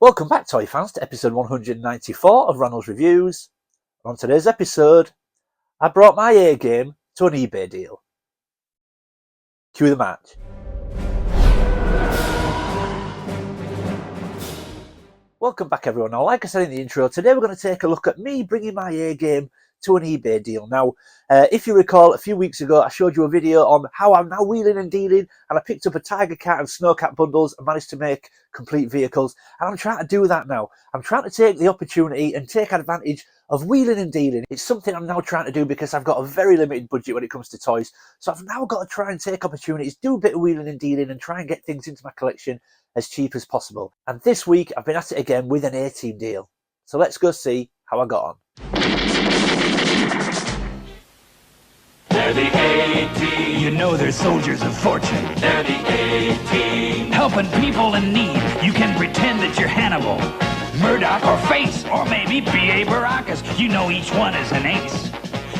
Welcome back, toy fans, to episode 194 of Ranel's Reviews. On today's episode, I brought my A game to an eBay deal. Cue the match. Welcome back, everyone. Now, like I said in the intro, today we're going to take a look at me bringing my A game to an eBay deal. Now, if you recall, a few weeks ago, I showed you a video on how I'm now wheeling and dealing, and I picked up a Tiger Cat and Snowcat bundles and managed to make complete vehicles. And I'm trying to do that now. I'm trying to take the opportunity and take advantage of wheeling and dealing. It's something I'm now trying to do because I've got a very limited budget when it comes to toys. So I've now got to try and take opportunities, do a bit of wheeling and dealing, and try and get things into my collection as cheap as possible. And this week, I've been at it again with an A-Team deal. So let's go see how I got on. They're the A-Team. You know they're soldiers of fortune. They're the A-Team. Helping people in need. You can pretend that you're Hannibal, Murdoch, or Face, or maybe B.A. Baracus. You know each one is an ace.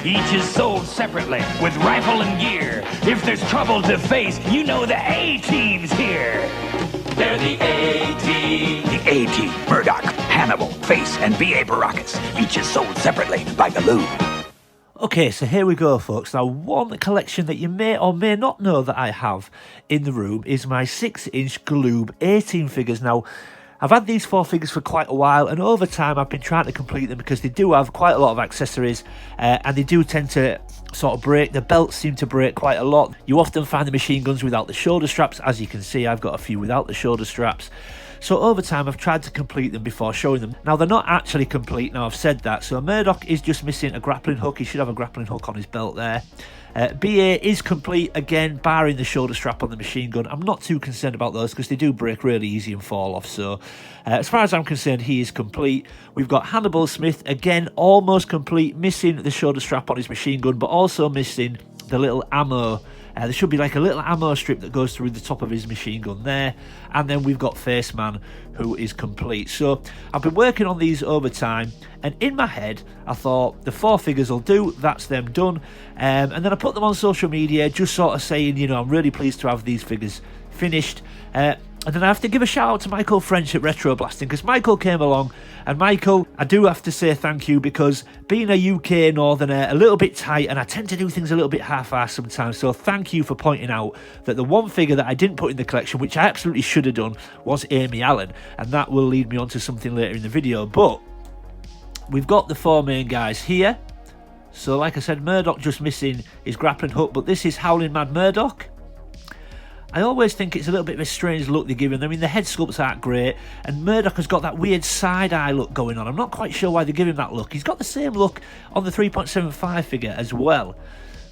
Each is sold separately with rifle and gear. If there's trouble to face, you know the A-Team's here. They're the A-Team. The A-Team, Murdoch, Hannibal, Face, and B.A. Baracus. Each is sold separately by Galoob. Okay, so here we go, folks. Now, one collection that you may or may not know that I have in the room is my 6-inch Galoob A-Team figures. Now, I've had these 4 figures for quite a while, and over time I've been trying to complete them because they do have quite a lot of accessories, and they do tend to sort of break. The belts seem to break quite a lot. You often find the machine guns without the shoulder straps. As you can see, I've got a few without the shoulder straps. So over time, I've tried to complete them before showing them. Now, they're not actually complete, now I've said that. So Murdoch is just missing a grappling hook. He should have a grappling hook on his belt there. BA is complete, again, barring the shoulder strap on the machine gun. I'm not too concerned about those because they do break really easy and fall off. So as far as I'm concerned, he is complete. We've got Hannibal Smith, again, almost complete, missing the shoulder strap on his machine gun, but also missing the little ammo. There should be like a little ammo strip that goes through the top of his machine gun there. And then we've got Face Man, who is complete. So I've been working on these over time, and in my head I thought the 4 figures will do, that's them done. And then I put them on social media, just sort of saying, you know, I'm really pleased to have these figures finished. And then I have to give a shout out to Michael French at Retro Blasting, because Michael came along. And Michael, I do have to say thank you, because being a UK northerner, a little bit tight, and I tend to do things a little bit half-assed sometimes. So thank you for pointing out that the one figure that I didn't put in the collection, which I absolutely should have done, was Amy Allen. And that will lead me on to something later in the video. But we've got the 4 main guys here. So like I said, Murdoch just missing his grappling hook, but this is Howling Mad Murdoch. I always think it's a little bit of a strange look they're giving. I mean, the head sculpts aren't great, and Murdoch has got that weird side-eye look going on. I'm not quite sure why they give him that look. He's got the same look on the 3.75 figure as well.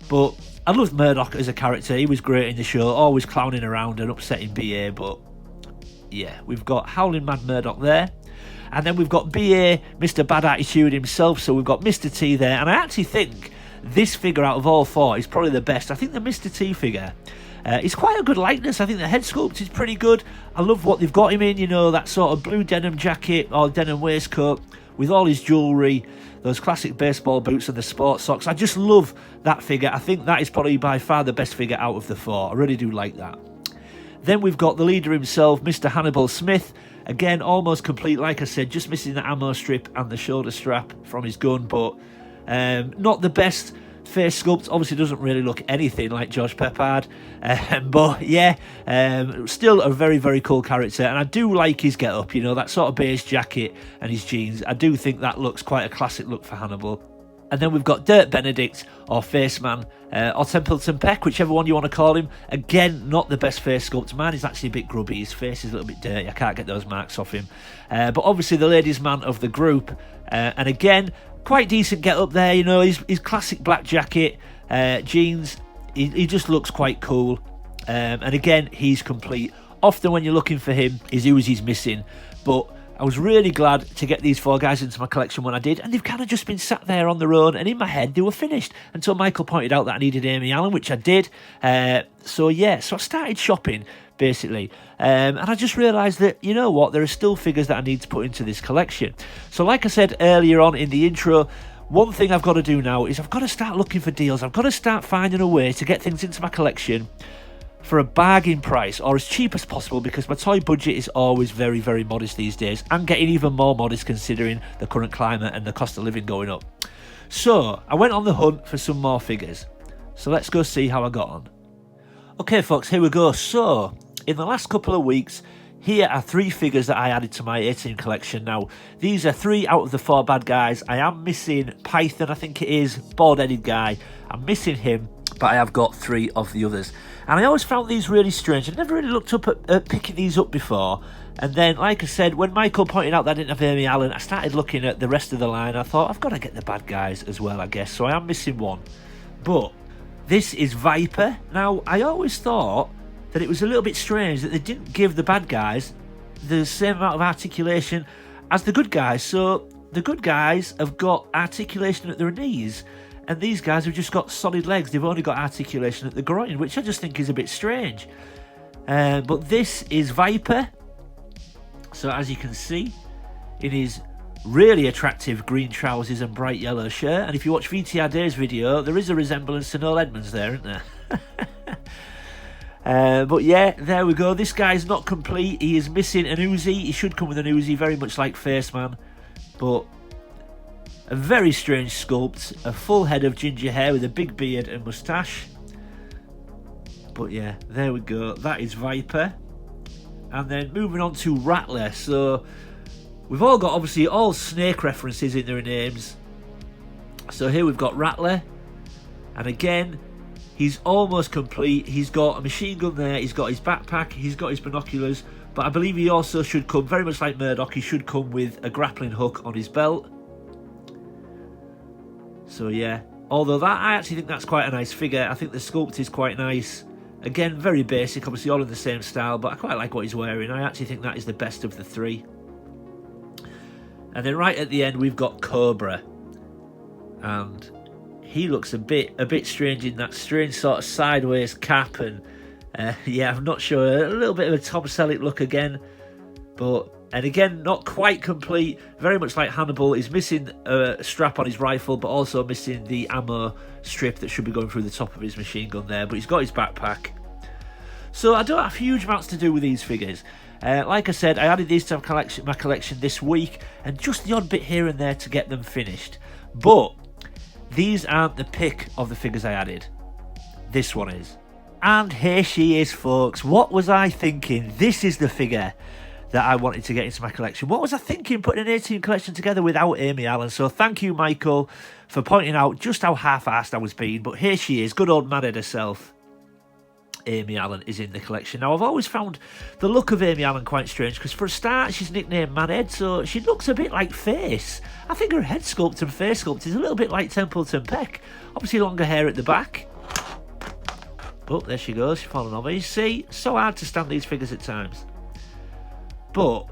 But I loved Murdoch as a character. He was great in the show, always clowning around and upsetting BA. But yeah, we've got Howling Mad Murdoch there. And then we've got BA, Mr. Bad Attitude himself. So we've got Mr. T there. And I actually think this figure out of all 4 is probably the best. I think the Mr. T figure... it's quite a good likeness. I think the head sculpt is pretty good. I love what they've got him in, you know, that sort of blue denim jacket or denim waistcoat with all his jewellery, those classic baseball boots and the sports socks. I just love that figure. I think that is probably by far the best figure out of the 4. I really do like that. Then we've got the leader himself, Mr. Hannibal Smith. Again, almost complete, like I said, just missing the ammo strip and the shoulder strap from his gun, but not the best face sculpt. Obviously doesn't really look anything like George Peppard, but yeah, still a very, very cool character. And I do like his get up, you know, that sort of beige jacket and his jeans. I do think that looks quite a classic look for Hannibal. And then we've got Dirt Benedict, or Face Man, or Templeton Peck, whichever one you want to call him. Again, not the best face sculpt. Mine is actually a bit grubby. His face is a little bit dirty. I can't get those marks off him. But obviously the ladies' man of the group. And again, quite decent get up there, you know, his classic black jacket, jeans. He just looks quite cool. And again, he's complete. Often when you're looking for him, is who he's missing. But I was really glad to get these 4 guys into my collection when I did, and they've kind of just been sat there on their own, and in my head they were finished until Michael pointed out that I needed Amy Allen, which I did. So yeah, so I started shopping basically, and I just realised that, you know what, there are still figures that I need to put into this collection. So like I said earlier on in the intro, one thing I've got to do now is I've got to start looking for deals. I've got to start finding a way to get things into my collection for a bargain price or as cheap as possible, because my toy budget is always very, very modest these days, and getting even more modest considering the current climate and the cost of living going up. So I went on the hunt for some more figures. So let's go see how I got on. Okay folks, here we go. So in the last couple of weeks, here are 3 figures that I added to my A-Team collection. Now, these are 3 out of the 4 bad guys. I am missing Python, I think it is, bald-headed guy. I'm missing him, but I have got 3 of the others. And I always found these really strange. I never really looked up at picking these up before. And then, like I said, when Michael pointed out that I didn't have Amy Allen, I started looking at the rest of the line. I thought, I've got to get the bad guys as well, I guess. So I am missing one. But this is Viper. Now, I always thought that it was a little bit strange that they didn't give the bad guys the same amount of articulation as the good guys. So the good guys have got articulation at their knees, and these guys have just got solid legs. They've only got articulation at the groin, which I just think is a bit strange. But this is Viper. So as you can see, in his really attractive green trousers and bright yellow shirt, and if you watch VTR Day's video, there is a resemblance to Noel Edmonds there, isn't there? But yeah, there we go. This guy's not complete. He is missing an Uzi. He should come with an Uzi, very much like Faceman. But a very strange sculpt. A full head of ginger hair with a big beard and moustache. But yeah, there we go. That is Viper. And then moving on to Rattler. So we've all got, obviously, all snake references in their names. So here we've got Rattler. And again, he's almost complete. He's got a machine gun there. He's got his backpack. He's got his binoculars. But I believe he also should come, very much like Murdoch, he should come with a grappling hook on his belt. So yeah, although that, I actually think that's quite a nice figure. I think the sculpt is quite nice. Again, very basic, obviously all in the same style, but I quite like what he's wearing. I actually think that is the best of the 3. And then right at the end, we've got Cobra. And he looks a bit strange in that strange sort of sideways cap, and yeah, I'm not sure. A little bit of a Tom Selleck look again, and again, not quite complete. Very much like Hannibal, he's missing a strap on his rifle, but also missing the ammo strip that should be going through the top of his machine gun there. But he's got his backpack. So I don't have huge amounts to do with these figures. Like I said, I added these to my collection this week, and just the odd bit here and there to get them finished. But these aren't the pick of the figures I added. This one is. And here she is, folks. What was I thinking? This is the figure that I wanted to get into my collection. What was I thinking putting an A-Team collection together without Amy Allen? So thank you, Michael, for pointing out just how half-assed I was being. But here she is, good old Madhead herself. Amy Allen is in the collection. Now, I've always found the look of Amy Allen quite strange, because for a start, she's nicknamed Madhead, so she looks a bit like Face. I think her head sculpt and face sculpt is a little bit like Templeton Peck. Obviously longer hair at the back. Oh, there she goes, she's fallen over. You see, so hard to stand these figures at times. But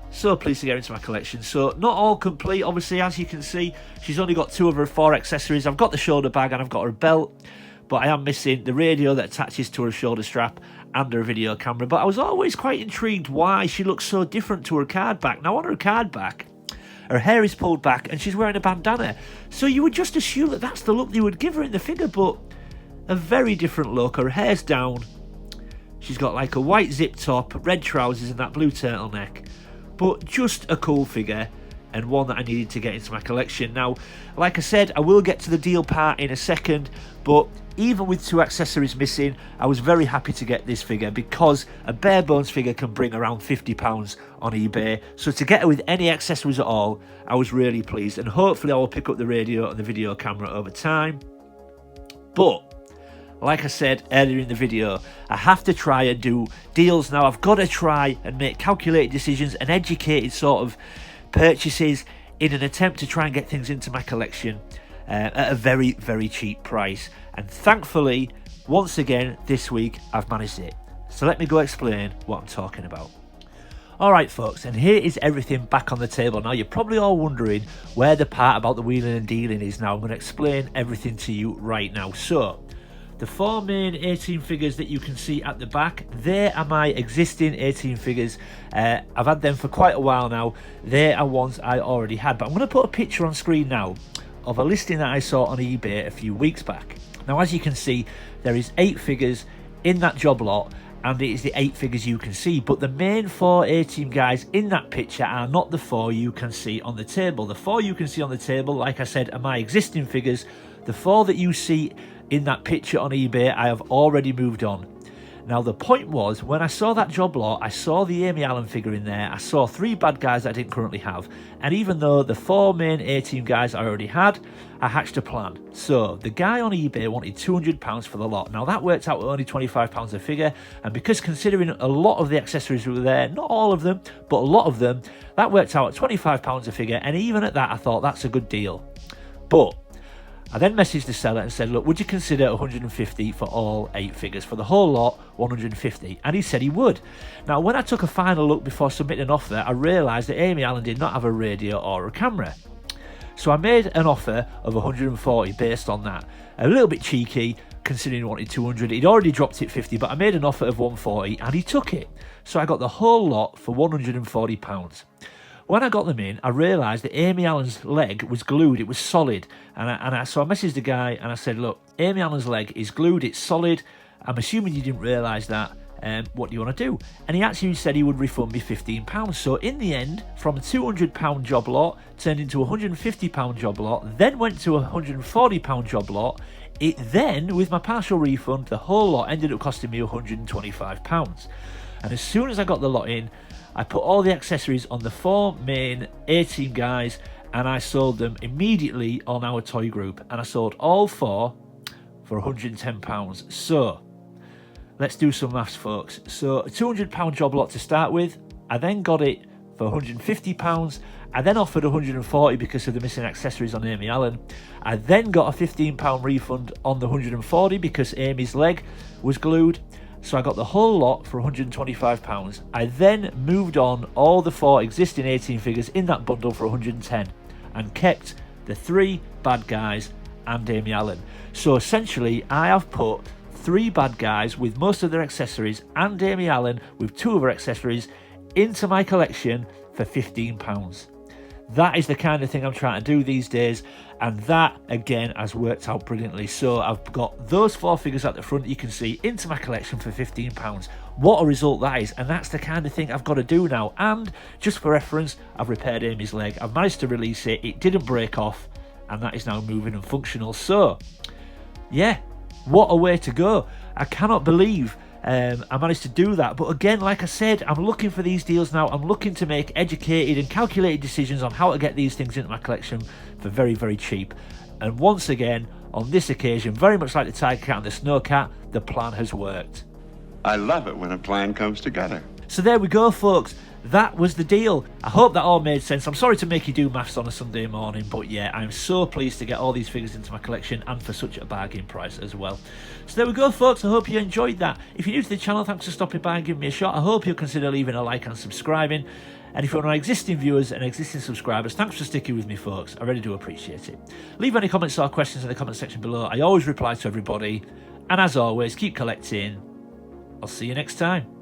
so pleased to get into my collection. So not all complete, obviously, as you can see. She's only got 2 of her 4 accessories. I've got the shoulder bag and I've got her belt, but I am missing the radio that attaches to her shoulder strap and her video camera. But I was always quite intrigued why she looks so different to her card back. Now on her card back, her hair is pulled back and she's wearing a bandana. So you would just assume that that's the look they would give her in the figure, but a very different look. Her hair's down. She's got like a white zip top, red trousers and that blue turtleneck. But just a cool figure, and one that I needed to get into my collection. Now, like I said, I will get to the deal part in a second, but even with 2 accessories missing, I was very happy to get this figure, because a bare bones figure can bring around £50 on eBay. So to get her with any accessories at all, I was really pleased, and hopefully I will pick up the radio and the video camera over time. But like I said earlier in the video, I have to try and do deals now. I've got to try and make calculated decisions and educated sort of purchases in an attempt to try and get things into my collection at a very, very cheap price. And thankfully, once again, this week, I've managed it. So let me go explain what I'm talking about. Alright folks, and here is everything back on the table. Now you're probably all wondering where the part about the wheeling and dealing is now. I'm going to explain everything to you right now. So, the 4 main A-Team figures that you can see at the back, they are my existing A-Team figures. I've had them for quite a while now. They are ones I already had, but I'm going to put a picture on screen now of a listing that I saw on eBay a few weeks back. Now, as you can see, there is 8 figures in that job lot, and it is the 8 figures you can see. But the main 4 A-Team guys in that picture are not the 4 you can see on the table. The 4 you can see on the table, like I said, are my existing figures. The 4 that you see in that picture on eBay, I have already moved on. Now, the point was, when I saw that job lot, I saw the Amy Allen figure in there. I saw 3 bad guys that I didn't currently have. And even though the 4 main A-Team guys I already had, I hatched a plan. So, the guy on eBay wanted £200 for the lot. Now, that worked out at only £25 a figure. And because considering a lot of the accessories were there, not all of them, but a lot of them, that worked out at £25 a figure. And even at that, I thought that's a good deal. But I then messaged the seller and said, look, would you consider 150 for all 8 figures? For the whole lot, 150. And he said he would. Now, when I took a final look before submitting an offer, I realised that Amy Allen did not have a radio or a camera. So I made an offer of 140 based on that. A little bit cheeky, considering he wanted 200. He'd already dropped it 50, but I made an offer of 140 and he took it. So I got the whole lot for £140. When I got them in, I realised that Amy Allen's leg was glued. It was solid. So I messaged the guy and I said, look, Amy Allen's leg is glued. It's solid. I'm assuming you didn't realise that. What do you want to do? And he actually said he would refund me £15. So in the end, from a £200 job lot, turned into a £150 job lot, then went to a £140 job lot. It then, with my partial refund, the whole lot ended up costing me £125. And as soon as I got the lot in, I put all the accessories on the 4 main A-Team guys and I sold them immediately on our toy group. And I sold all 4 for £110. So, let's do some maths, folks. So, a £200 job lot to start with. I then got it for £150. I then offered £140 because of the missing accessories on Amy Allen. I then got a £15 refund on the £140 because Amy's leg was glued. So I got the whole lot for £125. I then moved on all the 4 existing A-Team figures in that bundle for £110 and kept the 3 bad guys and Amy Allen. So essentially, I have put 3 bad guys with most of their accessories and Amy Allen with 2 of her accessories into my collection for £15. That is the kind of thing I'm trying to do these days, and that again has worked out brilliantly. So I've got those 4 figures at the front you can see into my collection for £15. What a result that is, and that's the kind of thing I've got to do now. And just for reference, I've repaired Amy's leg. I've managed to release it. It didn't break off, and that is now moving and functional. So yeah, what a way to go. I cannot believe I managed to do that. But again, like I said, I'm looking for these deals now. I'm looking to make educated and calculated decisions on how to get these things into my collection for very, very cheap. And once again, on this occasion, very much like the Tiger Cat and the Snow Cat, the plan has worked. I love it when a plan comes together. So there we go, folks. That was the deal. I hope that all made sense. I'm sorry to make you do maths on a Sunday morning, but yeah, I'm so pleased to get all these figures into my collection and for such a bargain price as well. So there we go, folks. I hope you enjoyed that. If you're new to the channel, thanks for stopping by and giving me a shot. I hope you'll consider leaving a like and subscribing. And if you're one of my existing viewers and existing subscribers, thanks for sticking with me, folks. I really do appreciate it. Leave any comments or questions in the comment section below. I always reply to everybody. And as always, keep collecting. I'll see you next time.